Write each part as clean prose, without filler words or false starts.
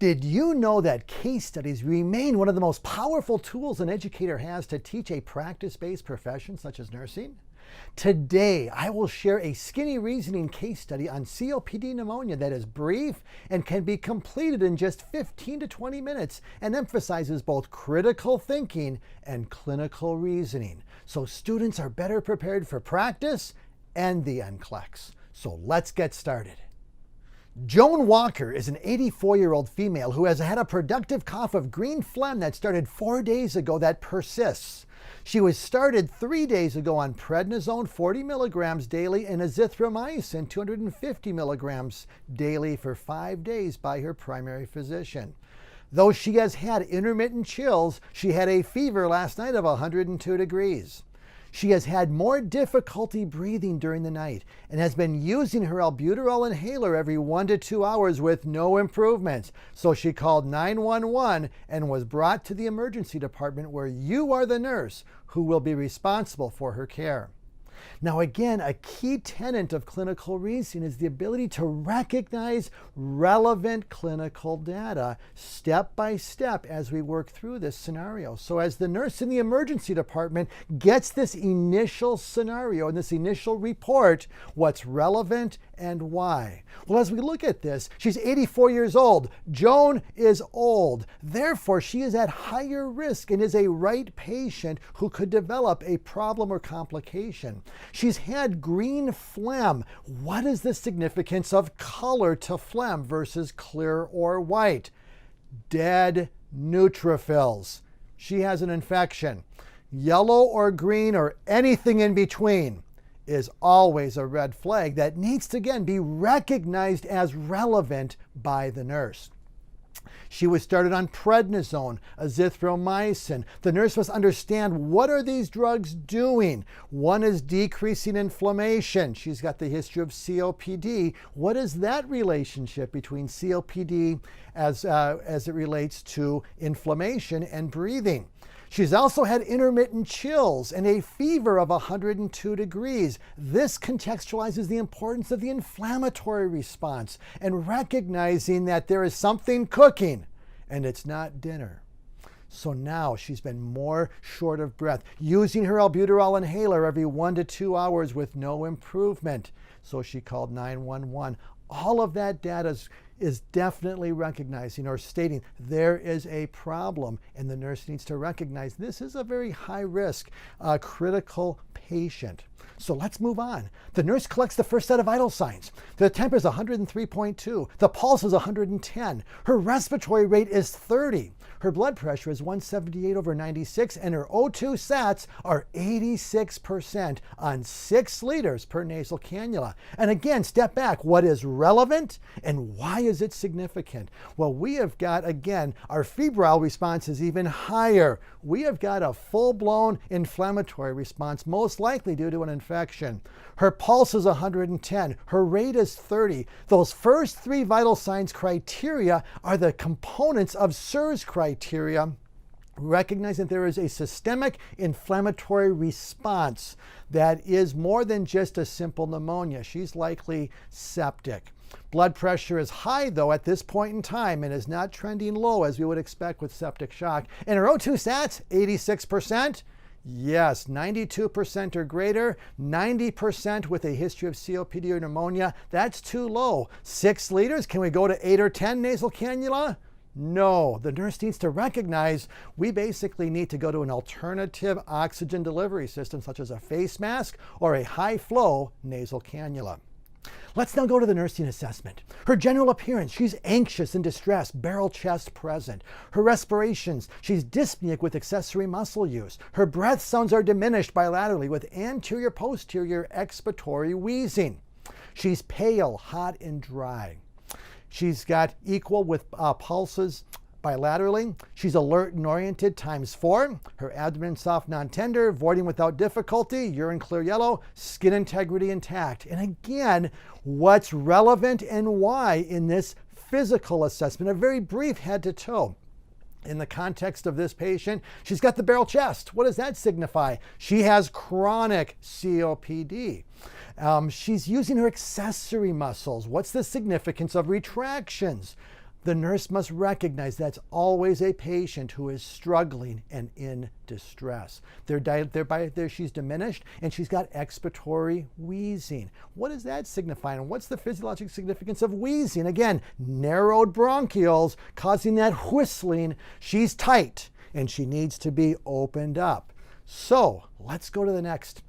Did you know that case studies remain one of the most powerful tools an educator has to teach a practice-based profession such as nursing? Today, I will share a skinny reasoning case study on COPD pneumonia that is brief and can be completed in just 15 to 20 minutes and emphasizes both critical thinking and clinical reasoning, so students are better prepared for practice and the NCLEX. So let's get started. Joan Walker is an 84-year-old female who has had a productive cough of green phlegm that started 4 days ago that persists. She was started 3 days ago on prednisone 40 milligrams daily and azithromycin 250 milligrams daily for 5 days by her primary physician. Though she has had intermittent chills, she had a fever last night of 102 degrees. She has had more difficulty breathing during the night and has been using her albuterol inhaler every 1 to 2 hours with no improvements. So she called 911 and was brought to the emergency department where you are the nurse who will be responsible for her care. Now again, a key tenet of clinical reasoning is the ability to recognize relevant clinical data step by step as we work through this scenario. So as the nurse in the emergency department gets this initial scenario and this initial report, what's relevant and why? Well, as we look at this, she's 84 years old. Joan is old. Therefore, she is at higher risk and is a right patient who could develop a problem or complication. She's had green phlegm. What is the significance of color to phlegm versus clear or white? Dead neutrophils. She has an infection. Yellow or green or anything in between is always a red flag that needs to, again, be recognized as relevant by the nurse. She was started on prednisone, azithromycin. The nurse must understand, what are these drugs doing? One is decreasing inflammation. She's got the history of COPD. What is that relationship between COPD as it relates to inflammation and breathing? She's also had intermittent chills and a fever of 102 degrees. This contextualizes the importance of the inflammatory response and recognizing that there is something cooking and it's not dinner. So now she's been more short of breath, using her albuterol inhaler every 1 to 2 hours with no improvement. So she called 911. All of that data is definitely recognizing or stating there is a problem, and the nurse needs to recognize this is a very high risk, critical patient. So let's move on. The nurse collects the first set of vital signs. The temp is 103.2. The pulse is 110. Her respiratory rate is 30. Her blood pressure is 178/96, and her O2 sats are 86% on 6 liters per nasal cannula. And again, step back. What is relevant and why is it significant? Well, we have got, again, our febrile response is even higher. We have got a full-blown inflammatory response, most likely due to an infection. Her pulse is 110. Her rate is 30. Those first 3 vital signs criteria are the components of SIRS criteria. Recognize that there is a systemic inflammatory response that is more than just a simple pneumonia. She's likely septic. Blood pressure is high, though, at this point in time and is not trending low as we would expect with septic shock. And her O2 sats, 86%. Yes, 92% or greater, 90% with a history of COPD or pneumonia. That's too low. 6 liters, can we go to 8 or 10 nasal cannula? No, the nurse needs to recognize we basically need to go to an alternative oxygen delivery system such as a face mask or a high flow nasal cannula. Let's now go to the nursing assessment. Her general appearance, she's anxious and distressed, barrel chest present. Her respirations, she's dyspneic with accessory muscle use. Her breath sounds are diminished bilaterally with anterior-posterior expiratory wheezing. She's pale, hot, and dry. She's got equal with pulses bilaterally. She's alert and oriented ×4. Her abdomen soft, non-tender, voiding without difficulty, urine clear yellow, skin integrity intact. And again, what's relevant and why in this physical assessment, a very brief head to toe. In the context of this patient, she's got the barrel chest. What does that signify? She has chronic COPD. She's using her accessory muscles. What's the significance of retractions? The nurse must recognize that's always a patient who is struggling and in distress. She's diminished and she's got expiratory wheezing. What does that signify? And what's the physiologic significance of wheezing? Again, narrowed bronchioles causing that whistling. She's tight and she needs to be opened up. So let's go to the next.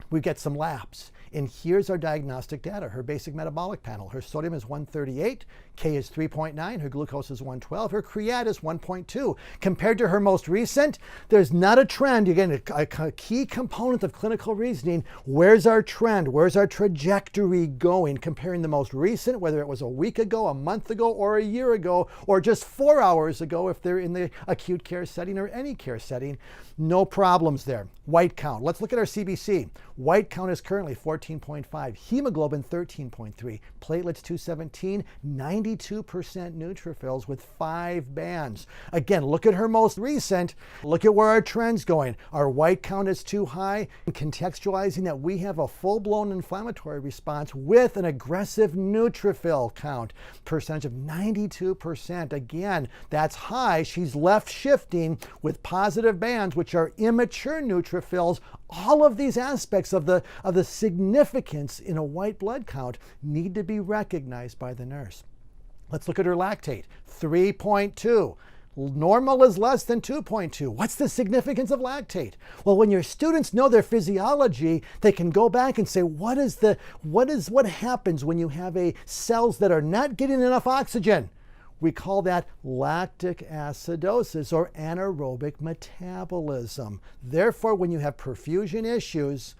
We get some labs. And here's our diagnostic data. Her basic metabolic panel. Her sodium is 138, K is 3.9, her glucose is 112, her creat is 1.2. Compared to her most recent, there's not a trend. Again, a key component of clinical reasoning. Where's our trend? Where's our trajectory going? Comparing the most recent, whether it was a week ago, a month ago, or a year ago, or just 4 hours ago if they're in the acute care setting or any care setting. No problems there. White count. Let's look at our CBC. White count is currently 14.5. Hemoglobin 13.3. Platelets 217. 92% neutrophils with 5 bands. Again, look at her most recent. Look at where our trend's going. Our white count is too high. Contextualizing that we have a full-blown inflammatory response with an aggressive neutrophil count. Percentage of 92%. Again, that's high. She's left shifting with positive bands, which are immature neutrophils. All of these aspects of the significance in a white blood count need to be recognized by the nurse. Let's look at her lactate, 3.2. Normal is less than 2.2. What's the significance of lactate? Well, when your students know their physiology, they can go back and say, what happens when you have cells that are not getting enough oxygen? We call that lactic acidosis or anaerobic metabolism. Therefore, when you have perfusion issues,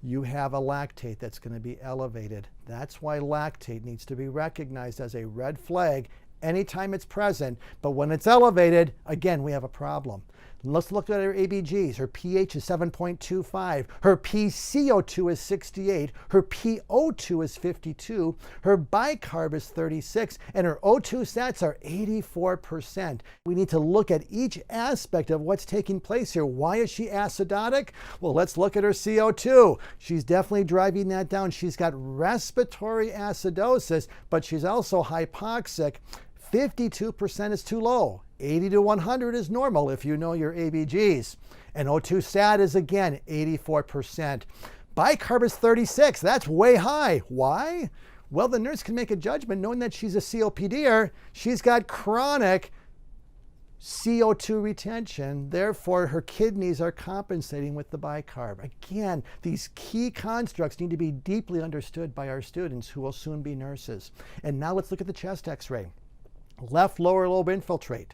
you have a lactate that's going to be elevated. That's why lactate needs to be recognized as a red flag anytime it's present. But when it's elevated, again, we have a problem. Let's look at her ABGs. Her pH is 7.25. Her PCO2 is 68. Her PO2 is 52. Her bicarb is 36. And her O2 sats are 84%. We need to look at each aspect of what's taking place here. Why is she acidotic? Well, let's look at her CO2. She's definitely driving that down. She's got respiratory acidosis, but she's also hypoxic. 52% is too low. 80 to 100 is normal if you know your ABGs. And O2 sat is again 84%. Bicarb is 36. That's way high. Why? Well, the nurse can make a judgment knowing that she's a COPDer. She's got chronic CO2 retention. Therefore, her kidneys are compensating with the bicarb. Again, these key constructs need to be deeply understood by our students who will soon be nurses. And now let's look at the chest x-ray. Left lower lobe infiltrate.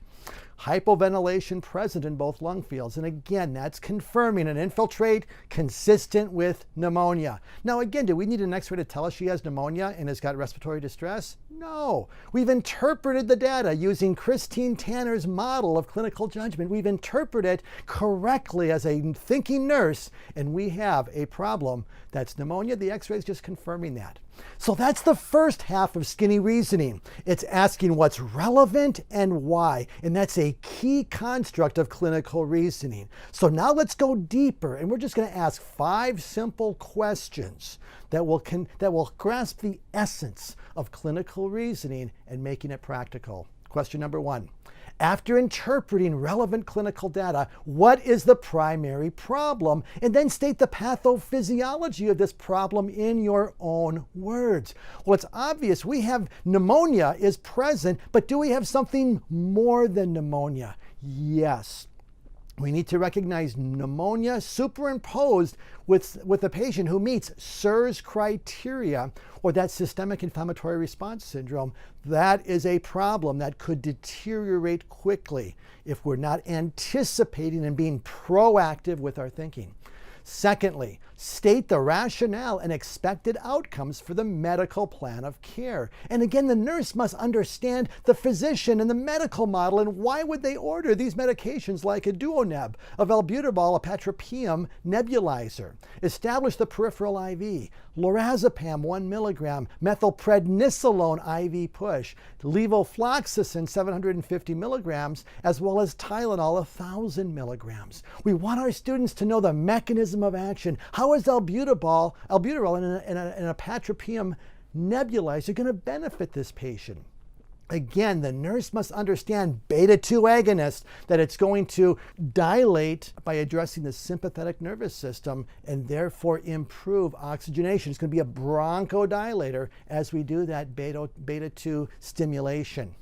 Hypoventilation present in both lung fields. And again, that's confirming an infiltrate consistent with pneumonia. Now again, do we need an x-ray to tell us she has pneumonia and has got respiratory distress? No. We've interpreted the data using Christine Tanner's model of clinical judgment. We've interpreted it correctly as a thinking nurse, and we have a problem that's pneumonia. The x-ray is just confirming that. So that's the first half of skinny reasoning. It's asking what's relevant and why. And that's a key construct of clinical reasoning. So now let's go deeper, and we're just going to ask 5 simple questions that will grasp the essence of clinical reasoning and making it practical. Question number 1. After interpreting relevant clinical data, what is the primary problem? And then state the pathophysiology of this problem in your own words. Well, it's obvious we have pneumonia is present, but do we have something more than pneumonia? Yes. We need to recognize pneumonia superimposed with a patient who meets SIRS criteria, or that systemic inflammatory response syndrome. That is a problem that could deteriorate quickly if we're not anticipating and being proactive with our thinking. Secondly, state the rationale and expected outcomes for the medical plan of care. And again, the nurse must understand the physician and the medical model, and why would they order these medications like a Duoneb, a valbuterol, a patropium nebulizer. Establish the peripheral IV, lorazepam 1 milligram, methylprednisolone IV push, levofloxacin 750 milligrams, as well as Tylenol 1,000 milligrams. We want our students to know the mechanism of action. How is albuterol in a patropium nebulizer going to benefit this patient? Again, the nurse must understand beta-2 agonist, that it's going to dilate by addressing the sympathetic nervous system and therefore improve oxygenation. It's going to be a bronchodilator as we do that beta-2 stimulation.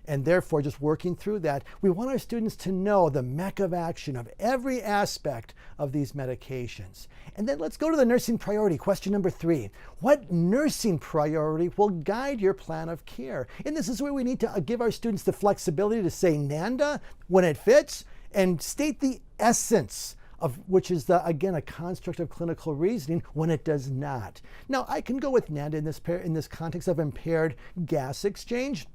And therefore, just working through that, we want our students to know the mechanism of action of every aspect of these medications. And then let's go to the nursing priority. Question number 3. What nursing priority will guide your plan of care? And this is where we need to give our students the flexibility to say NANDA when it fits and state the essence of which is, again, a construct of clinical reasoning when it does not. Now, I can go with NANDA in this context of impaired gas exchange,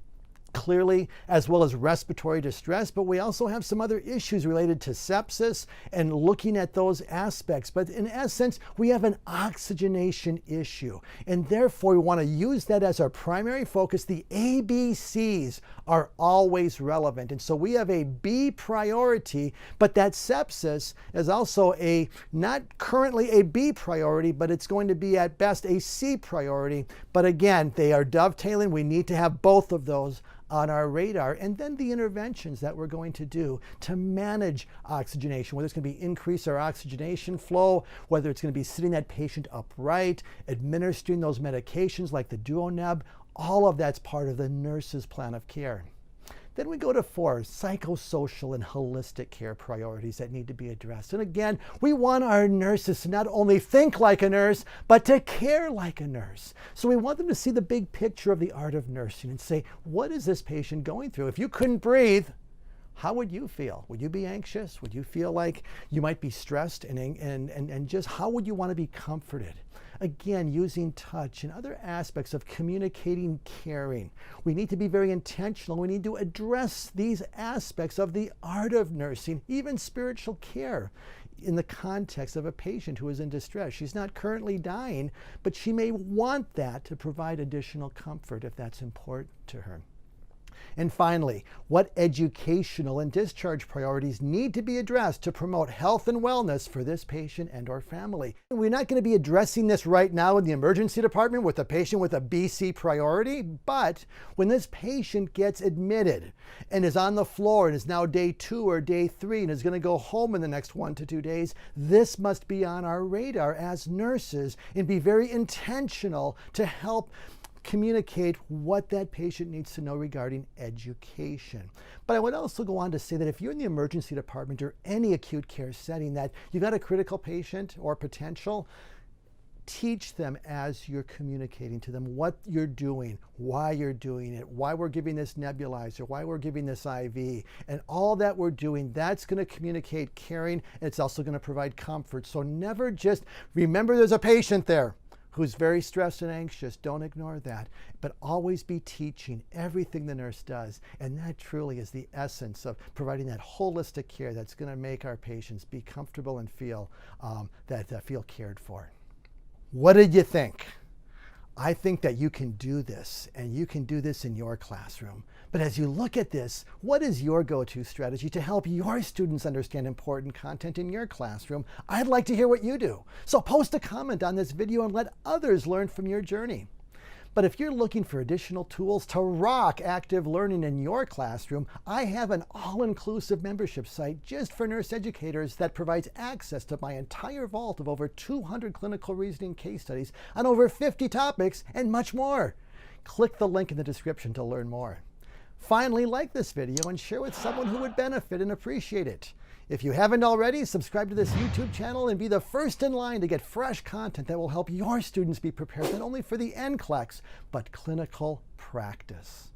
clearly, as well as respiratory distress, but we also have some other issues related to sepsis and looking at those aspects. But in essence, we have an oxygenation issue, and therefore we want to use that as our primary focus. The ABCs are always relevant, and so we have a B priority, but that sepsis is also not currently a B priority, but it's going to be at best a C priority. But again, they are dovetailing. We need to have both of those on our radar, and then the interventions that we're going to do to manage oxygenation, whether it's going to be increase our oxygenation flow, whether it's going to be sitting that patient upright, administering those medications like the DuoNeb, all of that's part of the nurse's plan of care. Then we go to 4, psychosocial and holistic care priorities that need to be addressed. And again, we want our nurses to not only think like a nurse, but to care like a nurse. So we want them to see the big picture of the art of nursing and say, what is this patient going through? If you couldn't breathe, how would you feel? Would you be anxious? Would you feel like you might be stressed? And just how would you want to be comforted? Again, using touch and other aspects of communicating caring. We need to be very intentional. We need to address these aspects of the art of nursing, even spiritual care, in the context of a patient who is in distress. She's not currently dying, but she may want that to provide additional comfort if that's important to her. And finally, what educational and discharge priorities need to be addressed to promote health and wellness for this patient and or family? We're not going to be addressing this right now in the emergency department with a patient with a BC priority, but when this patient gets admitted and is on the floor and is now day 2 or day 3 and is going to go home in the next 1 to 2 days, this must be on our radar as nurses and be very intentional to help communicate what that patient needs to know regarding education. But I would also go on to say that if you're in the emergency department or any acute care setting that you got a critical patient or potential, teach them as you're communicating to them what you're doing, why you're doing it, why we're giving this nebulizer, why we're giving this IV, and all that we're doing. That's going to communicate caring, and it's also going to provide comfort. So never just remember there's a patient there who's very stressed and anxious. Don't ignore that, but always be teaching everything the nurse does. And that truly is the essence of providing that holistic care that's going to make our patients be comfortable and feel feel cared for. What did you think? I think that you can do this, and you can do this in your classroom. But as you look at this, what is your go-to strategy to help your students understand important content in your classroom? I'd like to hear what you do. So post a comment on this video and let others learn from your journey. But if you're looking for additional tools to rock active learning in your classroom, I have an all-inclusive membership site just for nurse educators that provides access to my entire vault of over 200 clinical reasoning case studies on over 50 topics and much more. Click the link in the description to learn more. Finally, like this video and share with someone who would benefit and appreciate it. If you haven't already, subscribe to this YouTube channel and be the first in line to get fresh content that will help your students be prepared not only for the NCLEX, but clinical practice.